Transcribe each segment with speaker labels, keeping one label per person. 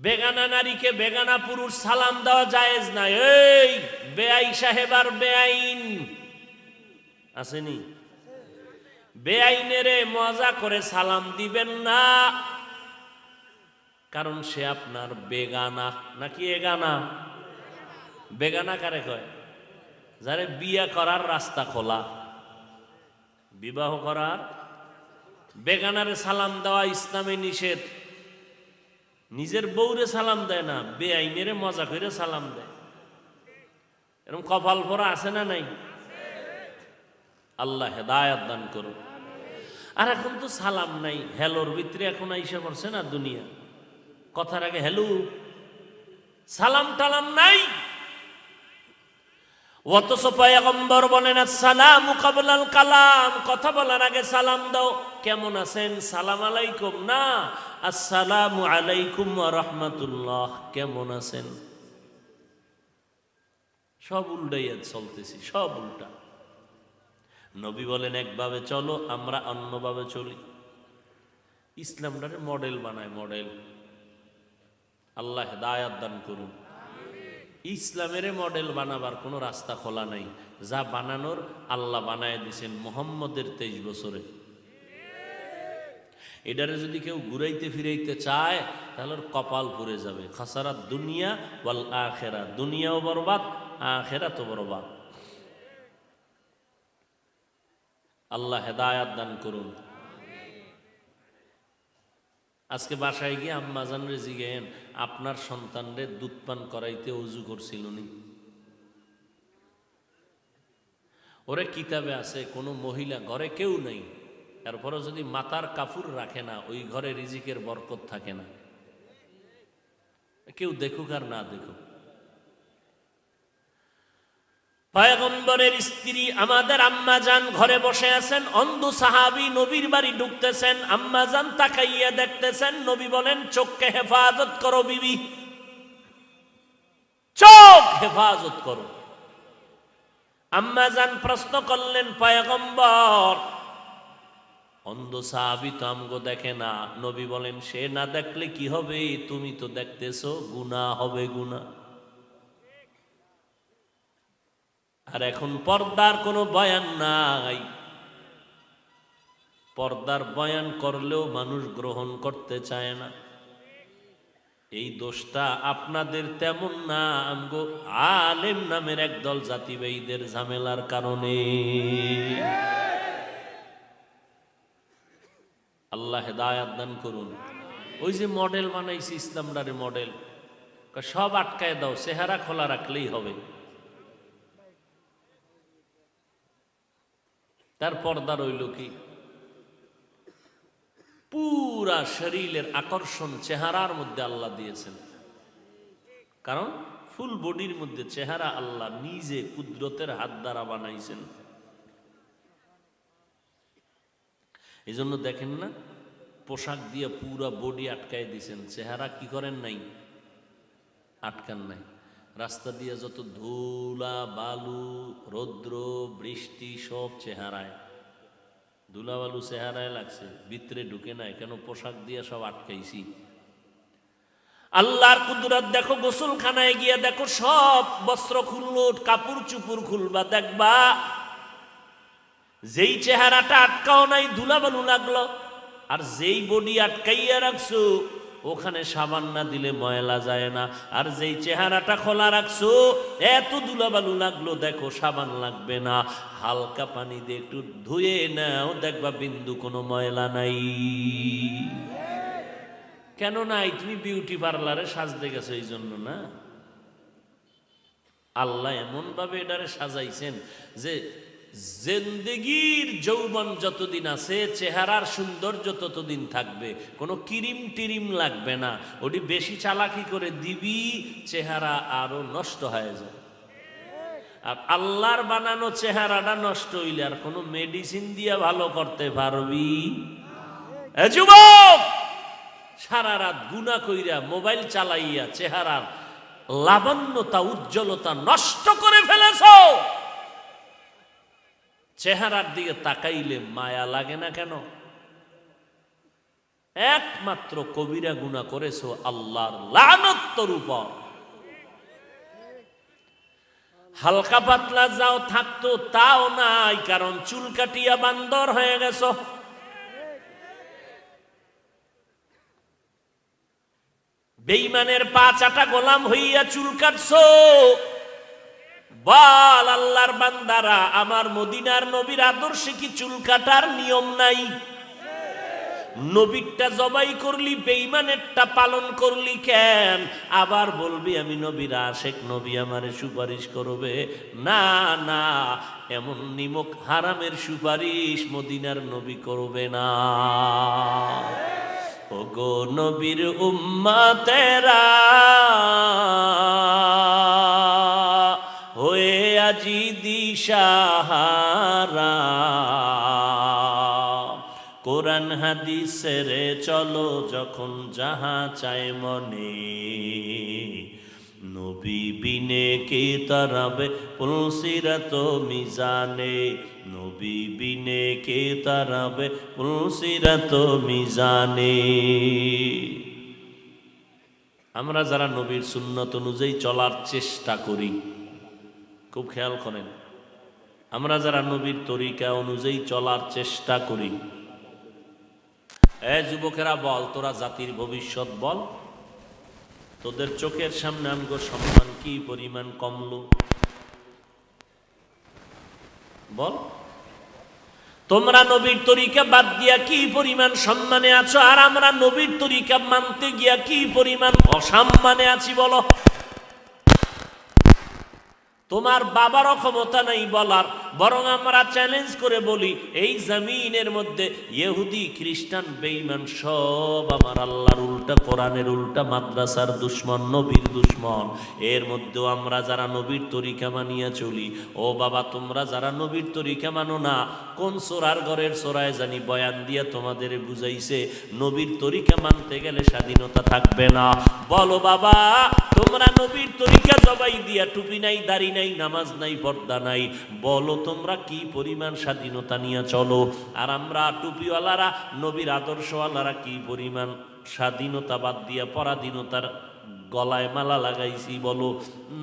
Speaker 1: বেগানা নারীকে বেগানা পুরুষ সালাম দেওয়া জায়েজ না। এই বেআই সাহেব আর বেআইন আসেনি, বেআইনেরে মজা করে সালাম দিবেন না, কারণ সে আপনার বেগানা। নাকি এগানা? বেগানা কারে কয়? যারে বিয়ে করার রাস্তা খোলা, বিবাহ করার। বেগানারে সালাম দেওয়া ইসলামে নিষেধ। নিজের বউরে সালাম দেয় না, বেআইনেরে মজা করে সালাম দেয়। এরকম কপাল ভরা আছে না নাই? আল্লাহ হেদায়াত দান করুন। আর এখন তো সালাম নাই, হ্যালোর ভিতরে এখন আইসা করছে না দুনিয়া। কথার আগে হ্যালো, সালাম টালাম নাই। অথচ পয়গম্বর বলেন আসসালামু ক্বাবলাল কালাম, কথা বলার আগে সালাম দাও। কেমন আছেন? সালাম আলাইকুম না, আসসালামু আলাইকুম ওয়া রাহমাতুল্লাহ। কেমন আছেন? সব উল্টাইয়া চলতেছি, সব উল্টা। নবী বলেন একভাবে চলো, আমরা অন্যভাবে চলি। ইসলামটারে মডেল বানায়, মডেল। আল্লাহ হেদায়াত দান করুন। ইসলামের মডেল বানাবার কোনো রাস্তা খোলা নাই। যা বানানোর আল্লাহ বানায় দিয়েছেন মুহাম্মদের 23 বছরে। এটারে যদি কেউ ঘুরাইতে ফিরাইতে চায় তাহলে কপাল পুড়ে যাবে। খাসারাত দুনিয়া ওয়াল আখিরা, দুনিয়াও বরবাদ, আখিরাতও বরবাদ। আল্লাহ হেদায়াত দান করুন। আজকে বাসায় গিয়ে আম্মা জানরে জিজ্ঞেন, আপনার সন্তানরে দুধ পান করাইতে ওযু করছিল নি? ওরে কিতাবে আছে কোনো মহিলা, ঘরে কেউ নেই, এরপরও যদি মাথার কাফুর রাখে না, ওই ঘরে রিজিকের বরকত থাকে না। কেউ দেখুক আর না দেখুক। পয়গম্বরের স্ত্রী আমাদের আম্মা জান ঘরে বসে আছেন, অন্ধ সাহাবী নবীর বাড়ি ঢুকতেছেন, আম্মা জান তাকাইয়া দেখতেছেন। নবী বলেন চোখকে হেফাজত করো বিবি, চোখ হেফাজত করো। আম্মা জান প্রশ্ন করলেন পয়গম্বর, অন্ধ সাহাবী তো আমগো দেখে না। নবী বলেন সে না দেখলে কি হবে, তুমি তো দেখতেছো, গুনাহ হবে, গুনাহ। আর এখন পর্দার কোনো বয়ান নাই, পর্দার বয়ান করলেও মানুষ গ্রহণ করতে চায় না। এই দোষটা আপনাদের তেমন না, আমগো আলেম নামের একদল জাতিবাহীদের ঝামেলার কারণে। আল্লাহ হেদায়াত দান করুন। ওই যে মডেল বানাইছে ইসলামটারে মডেল, সব আটকায় দাও, চেহারা খোলা রাখলেই হবে। তার পর্দা রইল কি? পুরা শরীরের আকর্ষণ চেহারার মধ্যে আল্লাহ দিয়েছেন। কারণ ফুল বডির মধ্যে চেহারা আল্লাহ নিজে কুদরতের হাত দ্বারা বানাইছেন। এই জন্য দেখেন না, পোশাক দিয়ে পুরা বডি আটকায় দিয়েছেন, চেহারা কি করেন নাই? আটকান নাই। রাস্তা দিয়ে যত ধুলা বালু রৌদ্র বৃষ্টি সব চেহারায়, ধুলা বালু চেহারায় লাগছে, ভিতরে ঢুকে নাই কেন? পোশাক দিয়ে সব আটকাইছি। আল্লাহর কুদরত দেখো, গোসলখানায় গিয়ে দেখো, সব বস্ত্র খুললো, কাপড় চুপুর খুলবা, দেখবা যেই চেহারাটা আটকাও নাই ধুলা বালু লাগলো, আর যেই বডি আটকাইয়া রাখছো ওখানে সাবান না দিলে ময়লা যায় না। আর যেই চেহারাটা খোলা রাখছো এত ধুলাবালু লাগলো, দেখো সাবান লাগবে না, হালকা পানি দিয়ে একটু ধুয়ে নাও, দেখবা বিন্দু কোনো ময়লা নাই। কেন নাই? তুমি বিউটি পার্লারে সাজতে গেছো এই জন্য না। আল্লাহ এমন ভাবে এটারে সাজাইছেন যে জিন্দেগির যৌবন যতদিন আছে, চেহারার সৌন্দর্য ততদিন থাকবে, কোনো ক্রিম টিরিম লাগবে না। ওটি বেশি চালাকি করে দিবি, চেহারা আরো নষ্ট হয়ে যাবে। আর আল্লাহর বানানো চেহারাটা নষ্ট হইলে আর কোনো মেডিসিন দিয়ে ভালো করতে পারবি? যুবক, সারা রাত গুনাহ কইরা মোবাইল চালাইয়া চেহারার লাবণ্যতা উজ্জ্বলতা নষ্ট করে ফেলেছো। চেহারার দিকে তাকাইলে মায়া লাগে না কেন? একমাত্র কবিরা গুনাহ করেছো আল্লাহর লানত তোর উপর। হালকা পাতলা যাও থাকতো তাও নাই, কারণ চুল কাটিয়া বান্দর হয়ে গেছো। বেঈমানের পা চাটা গোলাম হইয়া চুল কাটছো। বল আল্লাহর বান্দারা, আমার মদিনার নবীর আদর্শে কি চুল কাটার নিয়ম নাই? নবীরটা জবাই করলি, বেঈমানেরটা পালন করলি কেন? আবার বলবি আমি নবীর আশেক, নবী আমারে সুপারিশ করবে। না না, এমন নিমক হারামের সুপারিশ মদিনার নবী করবে না। ওগো নবীর উম্মতেরা, হয়ে আজি দিশাহারা, কোরআন হাদিসের চলো যখন যাহা চায় মনে, নবী বিনে কে তারাবে পুলসিরাত মিজানে, নবী বিনে কে তারাবে পুলসিরাত মিজানে। আমরা যারা নবীর সুন্নত অনুযায়ী চলার চেষ্টা করি, খুব খেয়াল করেন, আমরা যারা নবীর তরিকা অনুযায়ী চলার চেষ্টা করি, যুবকেরা বল, তোরা জাতির ভবিষ্যৎ বল, তোদের চোখের সামনে আমগো সম্মান কি পরিমাণ কমলো? বল, তোমরা নবীর তরিকা বাদ দিয়া কি পরিমাণ সম্মানে আছো, আর আমরা নবীর তরিকা মানতে গিয়া কি পরিমাণ অসম্মানে আছি বলো। তোমার বাবারও ক্ষমতা নাই বলার, বরং আমরা চ্যালেঞ্জ করে বলি, এই জমিনের মধ্যে ইহুদি খ্রিস্টান বেঈমান সব আমার আল্লাহর উল্টা, কোরআনের উল্টা, মাদ্রাসার দুশ্মন, নবীর দুশ্মন। এর মধ্যেও আমরা যারা নবীর তরিকা মানিয়া চলি, ও বাবা তোমরা যারা নবীর তরিকা মানো না, কোন সোরার ঘরের সোরায় জানি বয়ান দিয়া তোমাদের বুঝাইছে নবীর তরিকা মানতে গেলে স্বাধীনতা থাকবে না। বলো বাবা, তোমরা নবীর তরিকা জবাই দিয়া টুপি নাই, দাড়ি নাই, নামাজ নাই, পর্দা নাই, বলো তোমরা কি পরিমাণ স্বাধীনতা নিয়ে চলো, আর আমরা টুপিওয়ালারা, নবীর আদর্শওয়ালারা কি পরিমাণ স্বাধীনতা বাদ দিয়া পরাধীনতার গলায় মালা লাগাইছি বলো।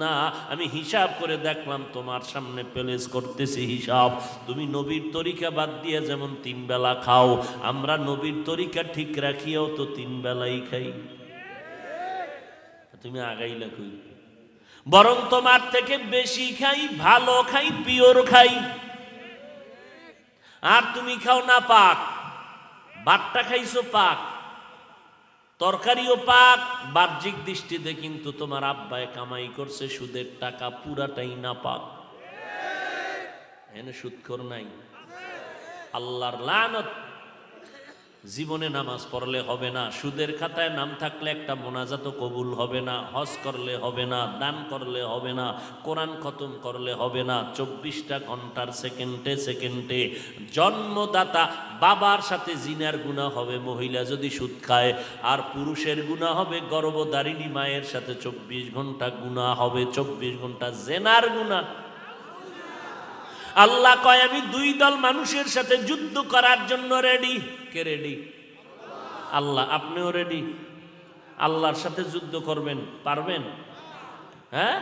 Speaker 1: না, আমি হিসাব করে দেখলাম, তোমার সামনে প্লেস করতেছি হিসাব, তুমি নবীর তরিকা বাদ দিয়ে যেমন 3 বেলা খাও, আমরা নবীর তরিকা ঠিক রাখিয়াও তো 3 বেলাই খাই। তুমি আগাইলা কই? বরং তোমার থেকে বেশি খাই, ভালো খাই, পিওর খাই। আর তুমি খাও না পাক, ভাতটা খাইছো পাক, তরকারিও পাক, বাহ্যিক দৃষ্টিতে কিন্তু তোমার আব্বায় কামাই করছে সুদের টাকা, পুরাটাই না পাক। এনে সুদখোর নাই, আল্লাহর লানত। জীবনে নামাজ পড়লে হবে না, সুদের খাতায় নাম থাকলে একটা মোনাজাতও কবুল হবে না, হজ করলে হবে না, দান করলে হবে না, কোরআন খতম করলে হবে না, 24টা ঘন্টার সেকেন্ডে সেকেন্ডে জন্মদাতা বাবার সাথে জিনার গুনাহ হবে মহিলা যদি সুদ খায়, আর পুরুষের গুনাহ হবে গর্ভধারিণী মায়ের সাথে 24 ঘন্টা গুনাহ হবে, 24 ঘন্টা জেনার গুনাহ। আল্লাহ কয় আমি 2 দল মানুষের সাথে যুদ্ধ করার জন্য রেডি। কে রেডি? আল্লাহ। আপনিও রেডি? আল্লাহর সাথে যুদ্ধ করবেন, পারবেন? হ্যাঁ,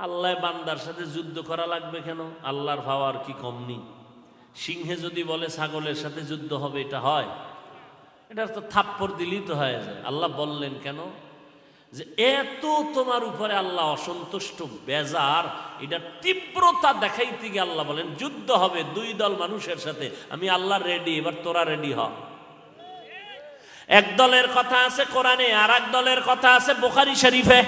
Speaker 1: আল্লাহ বান্দার সাথে যুদ্ধ করা লাগবে কেন? আল্লাহর পাওয়ার কি কম নেই? সিংহে যদি বলে ছাগলের সাথে যুদ্ধ হবে, এটা হয়? এটা তো থাপ্পড় দিলেই তো হয়ে যায়। আল্লাহ বললেন কেন? যে এত তোমার উপরে আল্লাহ অসন্তুষ্ট, বেজার, এটা তীব্রতা দেখাইতে গিয়ে আল্লাহ বলেন যুদ্ধ হবে 2 দল মানুষের সাথে, আমি আল্লাহ রেডি, এবার তোরা রেডি হ। এক দলের কথা আছে কোরআনে, আর এক দলের কথা আছে বুখারী শরীফে।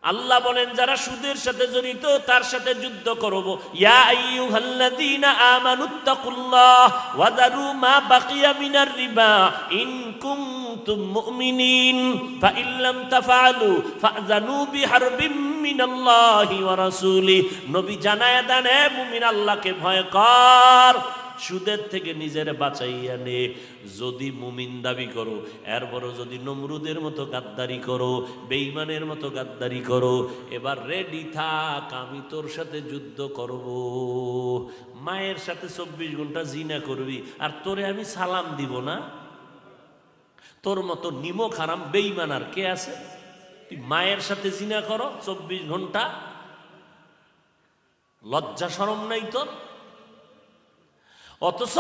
Speaker 1: আল্লাহ বলেন যারা সুদের সাথে জড়িত তার সাথে যুদ্ধ করব। ইয়া আইয়ুহাল্লাযীনা আমানুত্তাকুল্লাহ ওয়া যারু মা বাকিয়া মিনার রিবা ইন কুনতুম মুমিনিন ফাইন লাম তাফআলু ফাযানু বিহারবিম মিনাল্লাহি ওয়া রাসূলিহি। নবী জানায়া দেন, হে মুমিন আল্লাহকে ভয় কর, সুদের থেকে নিজের বাঁচাইয়া নে। যদি মুমিন দাবি করো, এরপরও যদি নমরুদের মতো গাদ্দারি করো, বেঈমানের মতো গাদ্দারি করো, এবার রেডি থাক, আমি তোর সাথে যুদ্ধ করব। মায়ের সাথে 24 ঘন্টা জিনা করবি, আর তোরে আমি সালাম দিব না? তোর মতো নিমক হারাম বেঈমান আর কে আছে? তুই মায়ের সাথে জিনা করো 24 ঘন্টা, লজ্জা শরম নাই তোর? অথচ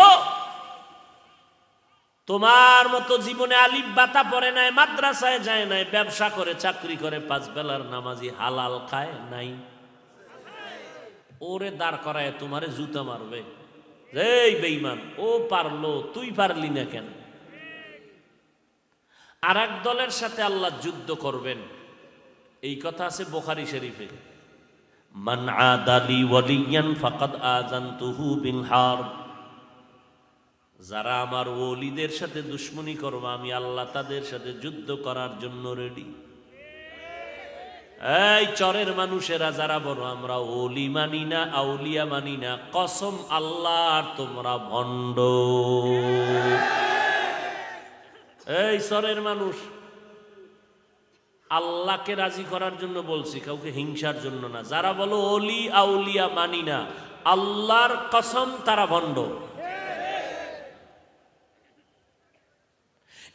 Speaker 1: তোমার মতো জীবনে আলিফ বাতা পড়ে নাই, মাদ্রাসায় যায় নাই, ব্যবসা করে চাকরি করে, 5 বেলার নামাজি, হালাল খায় নাই। ওরে দাঁড় করায় তোমারে জুতা মারবে, এই বেঈমান ও পারলো, তুই পারলি না কেন? আর এক দলের সাথে আল্লাহ যুদ্ধ করবেন, এই কথা আছে বুখারী শরীফে, মান আদালি ওয়ালিয়ান ফাকাদ আযানতুহু বিল হারব। যারা আমার ওলিদের সাথে দুশমনি করবে, আমি আল্লাহ তাদের সাথে যুদ্ধ করার জন্য রেডি। এই চরের মানুষেরা যারা বলো আমরা ওলি মানি না, আউলিয়া মানি না, কসম আল্লাহর তোমরা ভণ্ড। এই চরের মানুষ, আল্লাহকে রাজি করার জন্য বলছি, কাউকে হিংসার জন্য না। যারা বলো ওলি আউলিয়া মানি না, আল্লাহর কসম তারা ভণ্ড।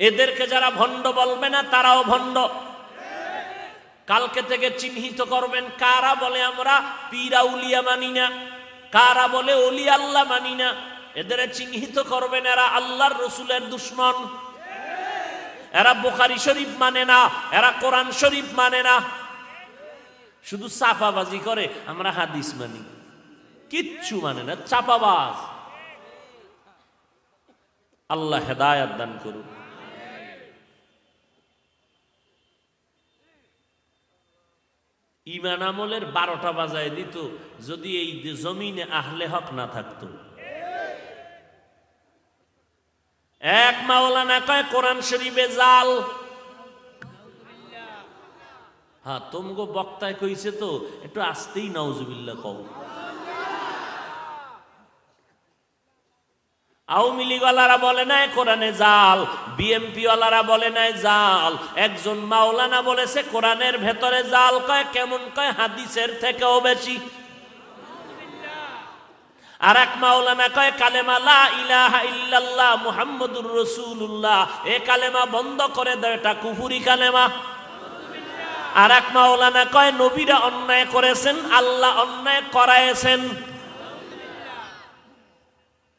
Speaker 1: এদেরকে যারা ভণ্ড বলবে না, তারাও ভণ্ড। কালকে থেকে চিহ্নিত করবেন কারা বলে আমরা পীর আউলিয়া মানি না, কারা বলে ওলি আল্লাহ মানি না। এদের চিহ্নিত করবেন, এরা আল্লাহর রসুলের দুশমন, এরা বুখারী শরীফ মানে না, এরা কোরআন শরীফ মানে না, শুধু চাপাবাজি করে, আমরা হাদিস মানি, কিচ্ছু মানে না, চাপাবাজ। আল্লাহ হেদায়েত দান করুন। ঈমান আমলের 12টা বাজায় দিত যদি এই জমিনে আহলে হক না থাকতো। এক মাওলানা কয় কোরআন শরীফে জাল। হ্যাঁ, তোমগো বক্তায় কইছে তো, একটু আস্তেই নাউজুবিল্লাহ কও। আওয়ামী লীগওয়ালারা বলে নাই কোরআনে জাল, বিএমপি ওয়ালারা বলে নাই জাল, একজন মাওলানা বলেছে কোরআনের ভেতরে জাল। কয় কেমন? কয় হাদিসের থেকেও বেশি। আর এক মাওলানা কয় কালেমা লা ইলাহা ইল্লাল্লাহ মুহাম্মাদুর রাসূলুল্লাহ, এ কালেমা বন্ধ করে দাও, এটা কুফরি কালেমা। আর এক মাওলানা কয় নবীরা অন্যায় করেছেন, আল্লাহ অন্যায় করায়েছেন।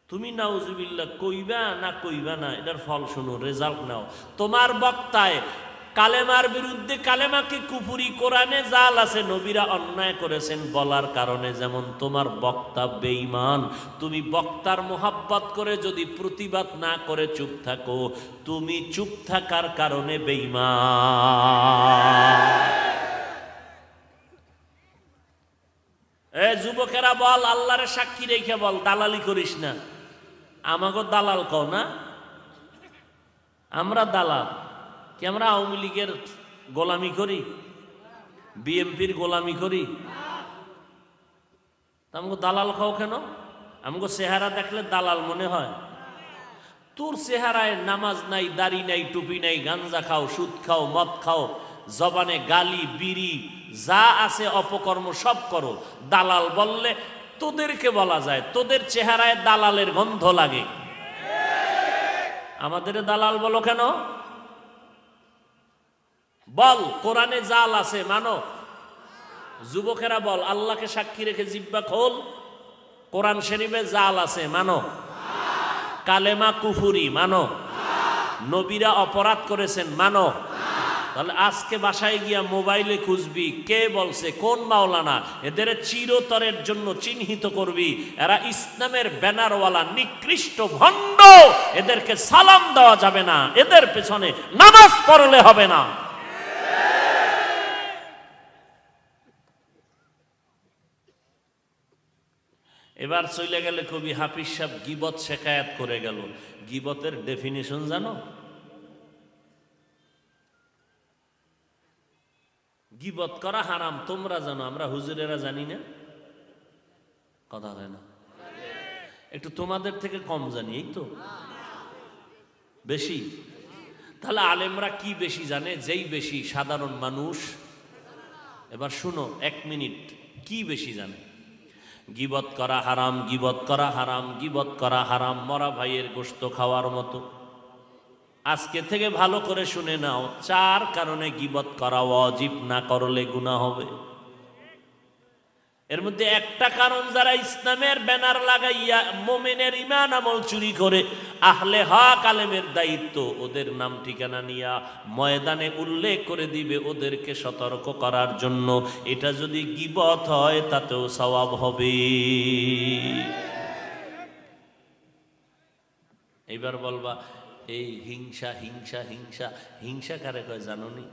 Speaker 1: তুমি নাউজুবিল্লাহ কইবা না কইবা না, এটার ফল শুনো, রেজাল্ট নাও। তোমার বক্তায় কালেমার বিরুদ্ধে, কালেমাকে কুফরি, কোরআনে জাল আছে, নবীরা অন্যায় করেছেন বলার কারণে যেমন তোমার বক্তা বেঈমান। তুমি বক্তার মোহাব্বত করে যদি প্রতিবাদ না করে চুপ থাকো, তুমি চুপ থাকার কারণে বেঈমান। এ যুবকেরা বল, আল্লাহরে সাক্ষী রেখে বল, দালালি করিস না। আমাকে দালাল কও না, আমরা দালাল কি? আমরা আওয়ামী লীগের গোলামি করি, বিএমপির গোলামি করি? আমাকে দালাল খাও কেন? আমাকে চেহারা দেখলে দালাল মনে হয়? তোর চেহারায় নামাজ নাই, দাড়ি নাই, টুপি নাই, গাঞ্জা খাও, সুদ খাও, মদ খাও, জবানে গালি, বিড়ি, যা আছে অপকর্ম সব করো। দালাল বললে তোদেরকে বলা যায়, তোদের চেহারায় দালালের গন্ধ লাগে। আমাদের দালাল বলো কেন? বল কোরআনে জাল আছে মানো। যুবকেরা বল, আল্লাহকে সাক্ষী রেখে জিব্বা খোল, কোরআন শরীফে জাল আছে মানো, কালেমা কুফুরি মানো, নবীরা অপরাধ করেছেন মানো। তাহলে আজকে বাসায় গিয়া মোবাইলে খুঁজবি কে বলছে, কোন মাওলানা, এদের চিরতরের জন্য চিহ্নিত করবি। এরা ইসলামের ব্যানারওয়ালা নিকৃষ্ট ভণ্ড, এদেরকে সালাম দেওয়া যাবে না, এদের পেছনে নামাজ পড়লে হবে না। এবার চলে গেলে কবি হাফিজ সাহেব গীবত শেখায়াত করে গেল। গীবতের ডেফিনিশন জানো? গীবত করা হারাম তোমরা জানো, আমরা হুজুরেরা জানি না। কথা হয় না? একটু তোমাদের থেকে কম জানি, এই তো বেশি। তাহলে আলেমরা কি বেশি জানে? যেই বেশি সাধারণ মানুষ। এবার শুনো 1 মিনিট, কি বেশি জানে? গীবত করা হারাম, গীবত করা হারাম, গীবত করা হারাম, মরা ভাইয়ের গোশত খাওয়ার মতো। আজকে থেকে ভালো করে শুনে নাও, 4 কারণে গীবত করা ওয়াজিব, না করলে গুনাহ হবে। এর মধ্যে একটা কারণ, যারা ইসলামের ব্যানার লাগাইয়া মোমেনের ঈমান আমল চুরি করে, আহলে হক আলেমের দায়িত্ব ওদের নাম ঠিকানা নিয়া ময়দানে উল্লেখ করে দিবে, ওদেরকে সতর্ক করার জন্য। এটা যদি গীবত হয় তাতেও সওয়াব হবে। এইবার বলবা এই হিংসা হিংসা হিংসা, হিংসা কারে কয় জানোনি?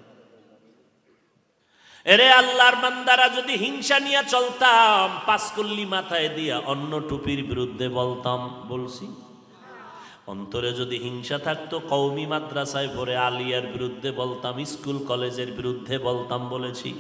Speaker 1: এরে আল্লাহর বান্দারা, যদি হিংসা নিয়ে চলতাম, 5 কল্লি মাথায় দিয়া অন্য টুপির বিরুদ্ধে বলতাম, বলছি। অন্তরে যদি হিংসা থাকতো, কওমি মাদ্রাসায় পড়ে আলিয়ার বিরুদ্ধে বলতাম, স্কুল কলেজের বিরুদ্ধে বলতাম, বলেছি।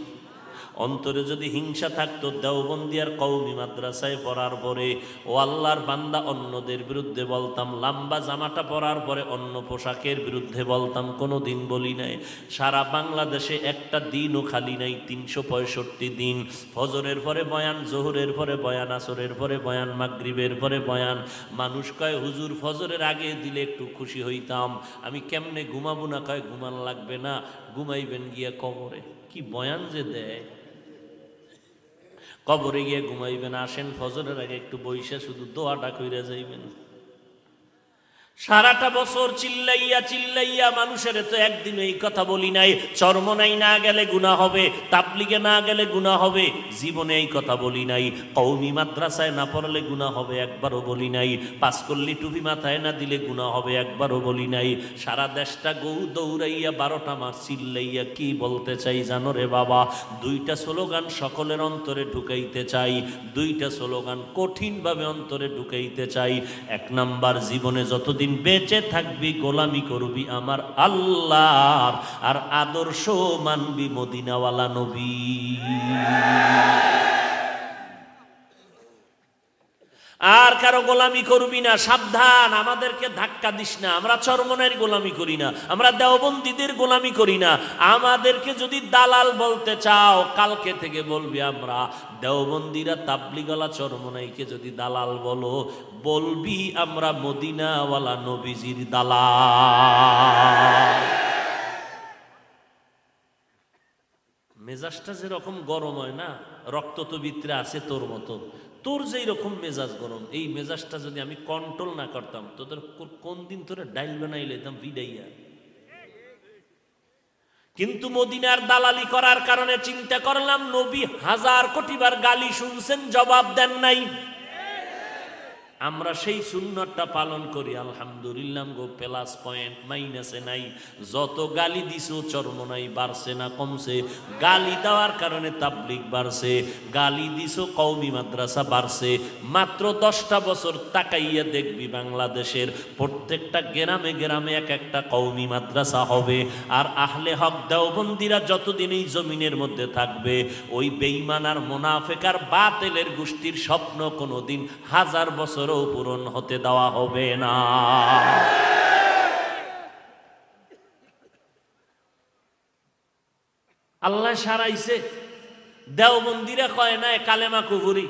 Speaker 1: অন্তরে যদি হিংসা থাকতো, দেওবন্দিয়ার কওমি মাদ্রাসায় পড়ার পরে ও আল্লাহর বান্দা অন্যদের বিরুদ্ধে বলতাম, লম্বা জামাটা পরার পরে অন্য পোশাকের বিরুদ্ধে বলতাম, কোনো দিন বলি নাই। সারা বাংলাদেশে একটা দিনও খালি নাই, 365 দিন। ফজরের পরে বয়ান, জোহরের পরে বয়ান, আসরের পরে বয়ান, মাগরিবের পরে বয়ান। মানুষ কয় হুজুর ফজরের আগে দিলে একটু খুশি হইতাম। আমি কেমনে ঘুমাবো না? কয় ঘুমান লাগবে না, ঘুমাইবেন গিয়া কবরে। কি বয়ান যে দেয়! কবরে গিয়ে ঘুমাইবেন, আসেন ফজরের আগে একটু বইসা শুধু দোয়াটা কইরা যাইবেন। সারাটা বছর চিল্লাইয়া চিল্লাইয়া মানুষের তো একদিন এই কথা বলি নাই, চরমনাই না গেলে গুনাহ হবে, তাবলিগে না গেলে গুনাহ হবে, জীবনে এই কথা বলি নাই। কওমি মাদ্রাসায় না পড়লে গুনাহ হবে, একবারও বলি নাই। 5 কল্লি টুপি মাথায় না দিলে গুনাহ হবে, একবারও বলি নাই। সারা দেশটা দৌড়াইয়া 12টা মাস চিল্লাইয়া কি বলতে চাই জানো রে বাবা? 2টা স্লোগান সকলের অন্তরে ঢুকাইতে চাই, 2টা স্লোগান কঠিনভাবে অন্তরে ঢুকাইতে চাই। 1 নাম্বার, জীবনে যতদিন বেঁচে থাকবি গোলামি করবি আমার আল্লাহর, আর আদর্শ মানবি মদিনাওয়ালা নবী। আর কারো গোলামি করবি না, সাবধান। আমাদেরকে ধাক্কা দিস না, আমরা চরমনের গোলামি করি না, আমরা দেওবন্দীদের গোলামি করি না। আমাদেরকে যদি দালাল বলতে চাও, কালকে থেকে বলবি আমরা দেওবন্দীরা তাবলিগওয়ালা চরমনাইকে যদি দালাল বলো, বলবি আমরা মদিনাওয়ালা নবীজির দালাল। মেজাজটা যেরকম গরম হয় না, রক্ত তো ভিতরে আছে তোর মতো, তোর যেই রকম মেজাজ গরম, এই মেজাজটা যদি আমি কন্ট্রোল না করতাম, তোদের কোন দিন তোরে ডাইল বানাই লেতাম বিদাইয়া। কিন্তু মদিনার দালালি করার কারণে চিন্তা করলাম, নবী 1000 কোটিবার গালি শুনছেন, জবাব দেন নাই। আমরা সেই সুন্নতটা পালন করি, আলহামদুলিল্লাহ গো, প্লাস পয়েন্ট, মাইনাসে নাই। যত গালি দিছো চরমনাই বাড়ছে না কমছে? গালি দেওয়ার কারণে তাবলিগ বাড়ছে, গালি দিছো কওমি মাদ্রাসা বাড়ছে। মাত্র 10টা বছর তাকাইয়া দেখবি বাংলাদেশের প্রত্যেকটা গ্রামে গ্রামে এক একটা কওমি মাদ্রাসা হবে। আর আহলে হক দেওবন্দিরা যতদিন এই জমিনের মধ্যে থাকবে, ওই বেঈমান আর মুনাফিক আর বাতিলের গোষ্ঠীর স্বপ্ন কোনোদিন 1000 বছর পূরণ হতে দেওয়া হবে না। আল্লাহ সারাইছে, দেওবন্দিরা কয় না কালেমা কুফরি।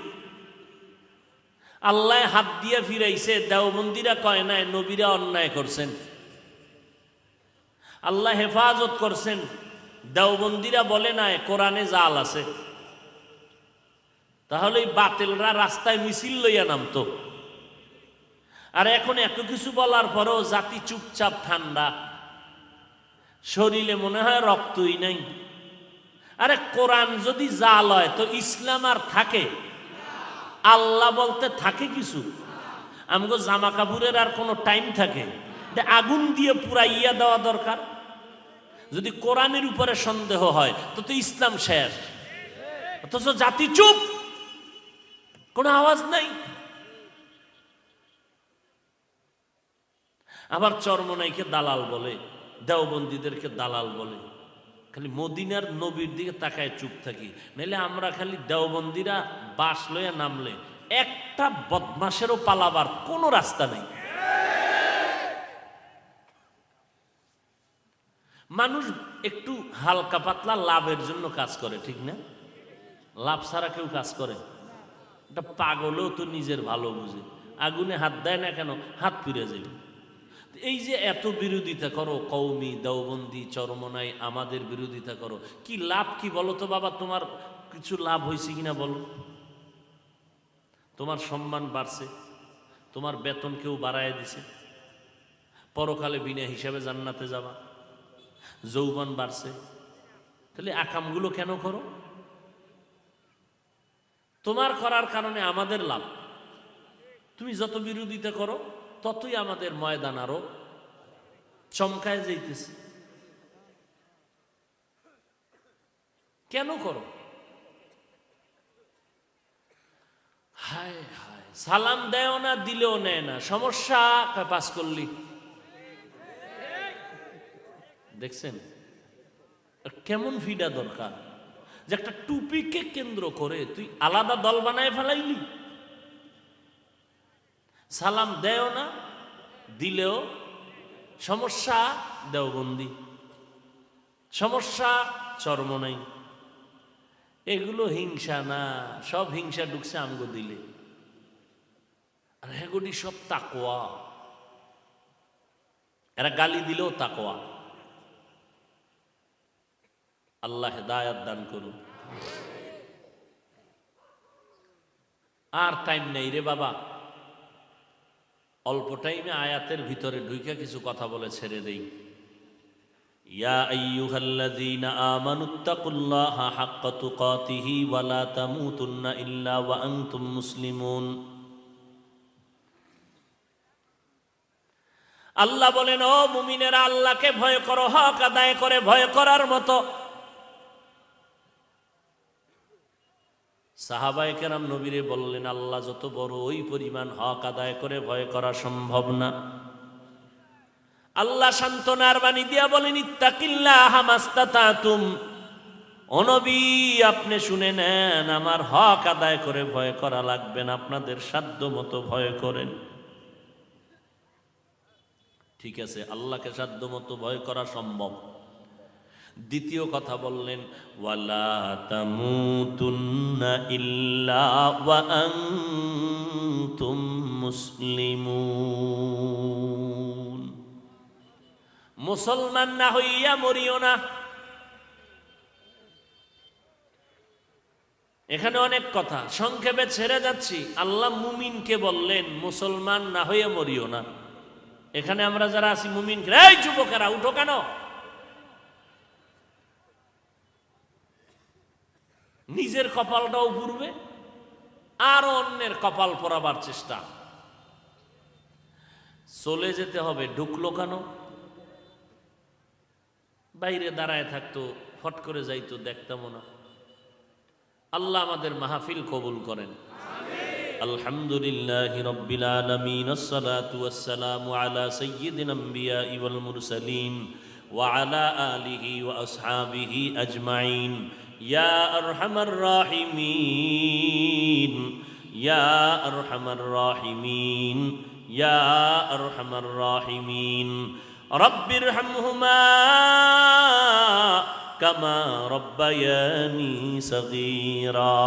Speaker 1: আল্লাহ হাত দিয়ে ফিরাইছে, দেওবন্দিরা কয় না নবীরা অন্যায় করছেন। আল্লাহ হেফাজত করছেন, দেওবন্দিরা বলে না কোরআনে জাল আছে। তাহলে বাতিলরা রাস্তায় মিছিল লইয়া নামতো। আর এখন এত কিছু বলার পরেও জাতি চুপচাপ ঠান্ডা, শরীরে মনে হয় রক্তই নাই। আরে কোরআন যদি জাল হয় তো ইসলাম আর থাকে? আল্লাহ বলতে থাকে কিছু? আমগো জামা কাপড়ের আর কোনো টাইম থাকে? আগুন দিয়ে পুরাইয়া দেওয়া দরকার। যদি কোরআনের উপরে সন্দেহ হয় তো তো ইসলাম শেষ। অথচ জাতি চুপ, কোনো আওয়াজ নাই। আবার চরমনাইকে দালাল বলে, দেওবন্দীদেরকে দালাল বলে। খালি মদিনার নবীর দিকে তাকায় চুপ থাকি, নাইলে আমরা খালি দেওবন্দীরা বাস লইয়া নামলে একটা বদমাশেরও পালাবার কোনো রাস্তা নেই। মানুষ একটু হালকা পাতলা লাভের জন্য কাজ করে, ঠিক না? লাভ ছাড়া কেউ কাজ করে? এটা পাগলেও তো নিজের ভালো বুঝে, আগুনে হাত দেয় না কেন, হাত ফিরে যাবে। এই যে এত বিরোধিতা করো, কওমি, দেওবন্দি, চরমনাই, আমাদের বিরোধিতা করো, কি লাভ কি বলো তো বাবা? তোমার কিছু লাভ হয়েছে কিনা বলো? তোমার সম্মান বাড়ছে, তোমার বেতন কেউ বাড়ায় দিছে, পরকালে বিনা হিসাবে জান্নাতে যাবা, যৌবন বাড়ছে, তাহলে আকামগুলো কেন করো? তোমার করার কারণে আমাদের লাভ। তুমি যত বিরোধিতা করো ততই আমাদের ময়দান আরো চমকায় যাইতেছে। কেন করো? হায় হায়, সালাম দেও না, দিলেও নেয় না, সমস্যা পাস করলি। দেখছেন কেমন ফিডা দরকার, যে একটা টুপিকে কেন্দ্র করে তুই আলাদা দল বানায় ফেলাইলি। সালাম দেও না, দিলেও সমস্যা দেওবন্দি, সমস্যা চরমনাই। এগুলো হিংসা না, সব হিংসা ঢুকছে আমগো দিলে। আর এগুলি সব তাকওয়া। এরা গালি দিলেও তাকওয়া। আল্লাহ হেদায়াত দান করুন। আর টাইম নেই রে বাবা, অল্প টাইমে আয়াতের ভিতরে ঢুইকা কিছু কথা বলে ছেড়ে দেই। ইয়া আইয়ুহাল্লাযীনা আমানুত্তাকুল্লাহা হাক্কা তুকাতিহি ওয়া লা তামুতুন্না ইল্লা ওয়া আনতুম মুসলিমুন। আল্লাহ বলেন, ও মুমিনেরা, আল্লাহকে ভয় করো, হক আদায় করে ভয় করার মতো। সাহাবায়ে কেরাম নবীরে বললেন, আল্লাহ যত বড়, ওই পরিমাণ হক আদায় করে ভয় করা সম্ভব না। আল্লাহ সান্ত্বনার বাণী দিয়া বলেন, ইত্তাকিল্লাহা মাস্তাতাতুম। ও নবী, আপনি শুনে নেন, আমার হক আদায় করে ভয় করা লাগবে না, আপনাদের সাধ্য মতো ভয় করেন। ঠিক আছে, আল্লাহকে সাধ্য মতো ভয় করা সম্ভব। দ্বিতীয় কথা বললেন, ওয়ালা তামুতুন্না ইল্লা ওয়া আনতুম মুসলিমুন। মুসলমান না হইয়া মরিও না। এখানে অনেক কথা সংক্ষেপে ছেড়ে যাচ্ছি। আল্লাহ মুমিনকে বললেন, মুসলমান না হইয়া মরিও না। এখানে আমরা যারা আছি মুমিন, এই যুবকেরা উঠো কেন? নিজের কপালটাও পুড়বে আর অন্যের কপাল পোড়াবার চেষ্টা। চলে যেতে হবে, ঢুকলো কেন? বাইরে দাঁড়ায় থাকতো, ফট করে যাইতো, দেখতাম না। আল্লাহ আমাদের মাহফিল কবুল করেন। আলহামদুলিল্লাহি রাব্বিল আলামিন, আসসালাতু ওয়াসসালামু আলা সাইয়্যিদিল আমবিয়াই ওয়াল মুরসালিন ওয়া আলা আলিহি ওয়া আসহাবিহি আজমাইন। ইয়া আরহামার রাহিমিন, ইয়া আরহামার রাহিমিন, ইয়া আরহামার রাহিমিন। রব্বিরহামহুমা কামা রব্বায়ানি সগীরা।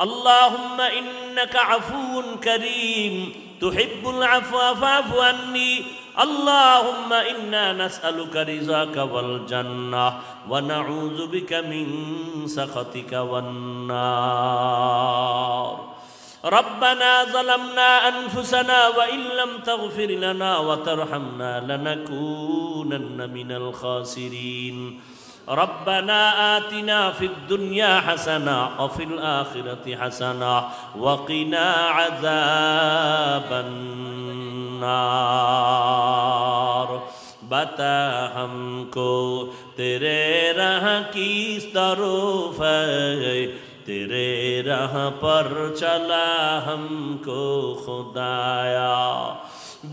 Speaker 1: আল্লাহুম্মা ইন্নাকা আফুউন কারীম তুহিব্বুল আফওয়া ফা'ফু আন্নী। আল্লাহুম্মা ইন্না নাসআলুকা রিযাকা ওয়াল জান্নাহ ওয়া নাউযু বিকা মিন সাখাতিকা ওয়ান নার। ربنا ظلمنا أنفسنا وإن لم تغفر لنا وترحمنا لنكونن من الخاسرين. ربنا آتنا في الدنيا حسنة وفي الآخرة حسنة وقنا عذاب النار. बता हमको तेरे राह की तरफ है, तेरे राह पर चला हमको खुदाया.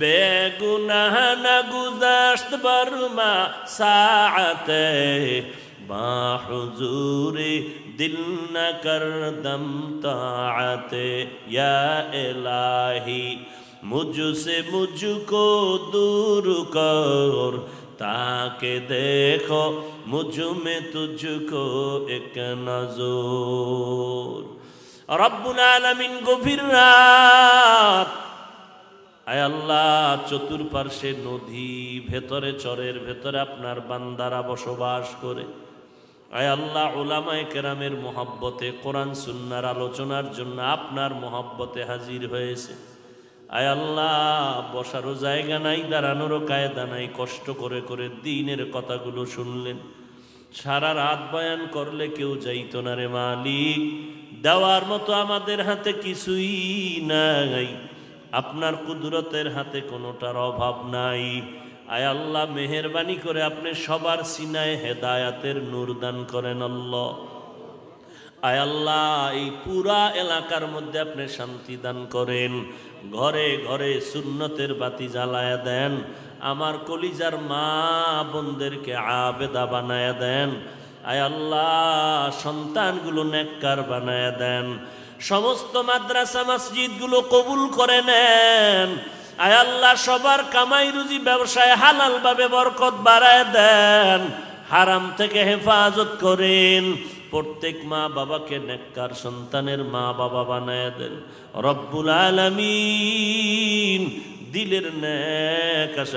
Speaker 1: बेगुनाह न गुज़श्त बरमा साअते बाहुजूरे दिल न करदम ताअते या इलाही मुझसे मुझको दूर कर ताके देखो मुझ में तुझको एक नजर रब्बुल आलामीन गभीर रात আয় আল্লাহ চতুর্পার্শ্বে নদী ভেতরে চরের ভেতরে আপনার বান্দারা বসবাস করে আয় আল্লাহ উলামায়ে কেরামের মহব্বতে কোরআন সুন্নাহর আলোচনার জন্য আপনার মহব্বতে হাজির হয়েছে আয় আল্লাহ বসারও জায়গা নাই দাঁড়ানোরও কায়দা নাই কষ্ট করে করে দ্বীনের কথাগুলো শুনলেন সারা রাত বয়ান করলে কেউ যাইতো না রে মালিক দেওয়ার মতো আমাদের হাতে কিছুই নাই আপনার কুদরতের হাতে কোনোটার অভাব নাই আয় আল্লাহ মেহেরবানি করে আপনি সবার সিনায় হেদায়াতের নূর দান করেন আল্লাহ আয় আল্লাহ এই পুরা এলাকার মধ্যে আপনি শান্তি দান করেন ঘরে ঘরে সুন্নতের বাতি জ্বালায়া দেন আমার কলিজার মা বোনদেরকে আবেদা বানায়া দেন আয় আল্লাহ সন্তানগুলো নেককার বানায়া দেন সমস্ত মাদ্রাসা মসজিদগুলো কবুল করে নেন আয় আল্লাহ সবার কামাই রুজি ব্যবসায় হালাল ভাবে বরকত বাড়ায় দেন হারাম থেকে হেফাজত করেন প্রত্যেক মা বাবাকে নেককার সন্তানের মা বাবা বানায় দেন রব্বুল আলামিন দিলের নেক আশা